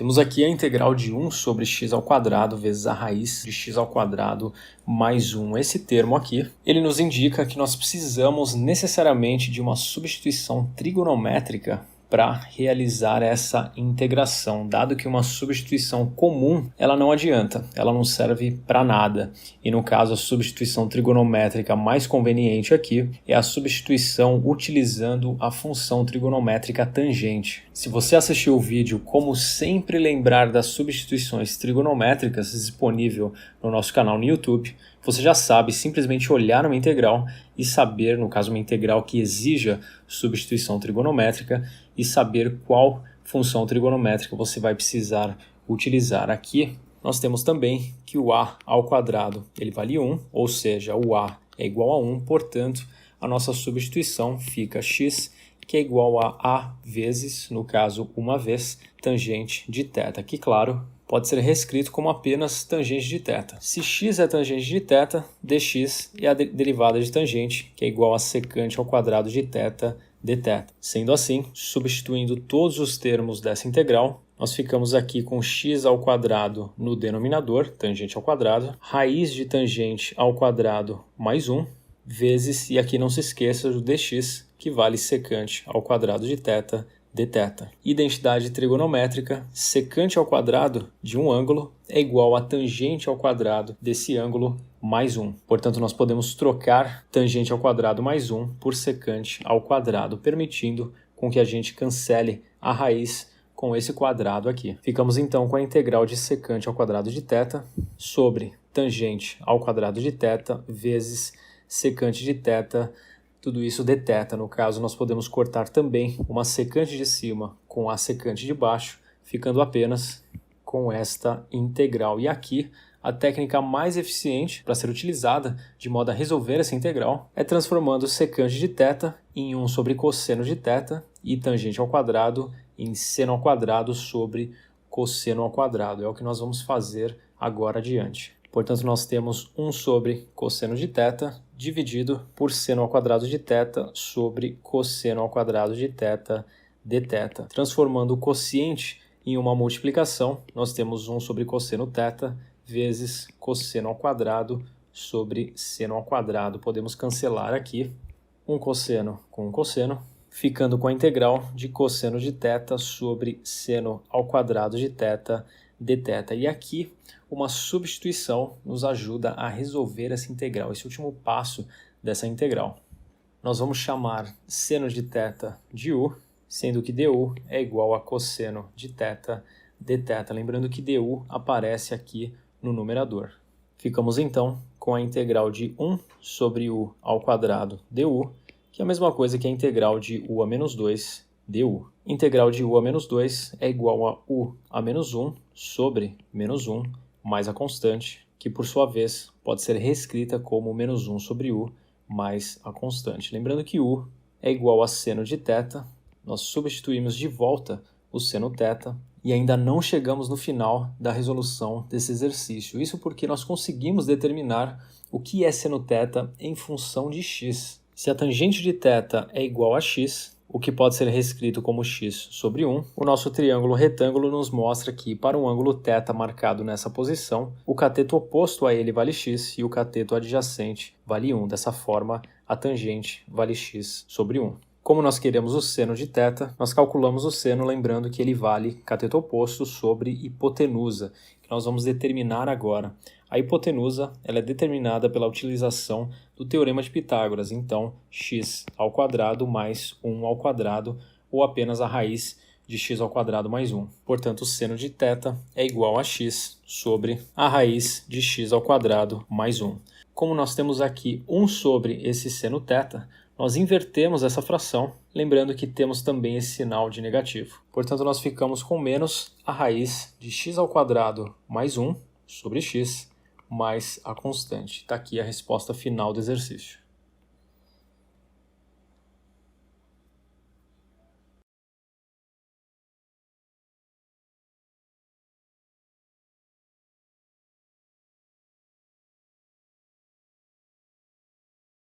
Temos aqui a integral de 1 sobre x ao quadrado vezes a raiz de x ao quadrado mais 1. Esse termo aqui, ele nos indica que nós precisamos necessariamente de uma substituição trigonométrica para realizar essa integração, dado que uma substituição comum, ela não adianta, ela não serve para nada. E no caso, a substituição trigonométrica mais conveniente aqui é a substituição utilizando a função trigonométrica tangente. Se você assistiu o vídeo Como Sempre Lembrar das Substituições Trigonométricas, disponível no nosso canal no YouTube, você já sabe simplesmente olhar uma integral e saber, no caso uma integral que exija substituição trigonométrica, e saber qual função trigonométrica você vai precisar utilizar. Aqui nós temos também que o a ao quadrado ele vale 1, ou seja, o a é igual a 1, portanto a nossa substituição fica x, que é igual a vezes, no caso uma vez, tangente de θ, que claro, pode ser reescrito como apenas tangente de θ. Se x é tangente de θ, dx é a derivada de tangente, que é igual a secante ao quadrado de θ dθ. Sendo assim, substituindo todos os termos dessa integral, nós ficamos aqui com x ao quadrado no denominador, tangente ao quadrado, raiz de tangente ao quadrado mais 1, vezes, e aqui não se esqueça do dx, que vale secante ao quadrado de θ dθ. Identidade trigonométrica, secante ao quadrado de um ângulo é igual a tangente ao quadrado desse ângulo mais 1. Portanto, nós podemos trocar tangente ao quadrado mais 1 por secante ao quadrado, permitindo com que a gente cancele a raiz com esse quadrado aqui. Ficamos então com a integral de secante ao quadrado de θ sobre tangente ao quadrado de θ vezes secante de θ, tudo isso dθ. No caso, nós podemos cortar também uma secante de cima com a secante de baixo, ficando apenas com esta integral. E aqui, a técnica mais eficiente para ser utilizada de modo a resolver essa integral é transformando secante de θ em 1 sobre cosseno de θ e tangente ao quadrado em seno ao quadrado sobre cosseno ao quadrado. É o que nós vamos fazer agora adiante. Portanto, nós temos 1 sobre cosseno de θ dividido por seno ao quadrado de θ sobre cosseno ao quadrado de θ dθ. Transformando o quociente em uma multiplicação, nós temos 1 sobre cosseno θ vezes cosseno ao quadrado sobre seno ao quadrado. Podemos cancelar aqui um cosseno com um cosseno, ficando com a integral de cosseno de θ sobre seno ao quadrado de θ dθ. E aqui uma substituição nos ajuda a resolver essa integral, esse último passo dessa integral. Nós vamos chamar seno de θ de u, sendo que du é igual a cosseno de θ dθ. Lembrando que du aparece aqui no numerador. Ficamos então com a integral de 1 sobre u ao quadrado du, que é a mesma coisa que a integral de u a menos 2 du. Integral de u a menos 2 é igual a u a menos 1 sobre menos 1 mais a constante, que por sua vez pode ser reescrita como menos 1 sobre u mais a constante. Lembrando que u é igual a seno de θ, nós substituímos de volta o seno θ e ainda não chegamos no final da resolução desse exercício. Isso porque nós conseguimos determinar o que é seno θ em função de x. Se a tangente de θ é igual a x, o que pode ser reescrito como x sobre 1, o nosso triângulo retângulo nos mostra que, para um ângulo θ marcado nessa posição, o cateto oposto a ele vale x e o cateto adjacente vale 1. Dessa forma, a tangente vale x sobre 1. Como nós queremos o seno de θ, nós calculamos o seno lembrando que ele vale cateto oposto sobre hipotenusa, que nós vamos determinar agora. A hipotenusa ela é determinada pela utilização do teorema de Pitágoras, então x ao quadrado mais 1 ao quadrado, ou apenas a raiz de x ao quadrado mais 1. Portanto, o seno de θ é igual a x sobre a raiz de x ao quadrado mais 1. Como nós temos aqui 1 sobre esse seno θ, nós invertemos essa fração, lembrando que temos também esse sinal de negativo. Portanto, nós ficamos com menos a raiz de x ao quadrado mais 1 sobre x mais a constante. Está aqui a resposta final do exercício.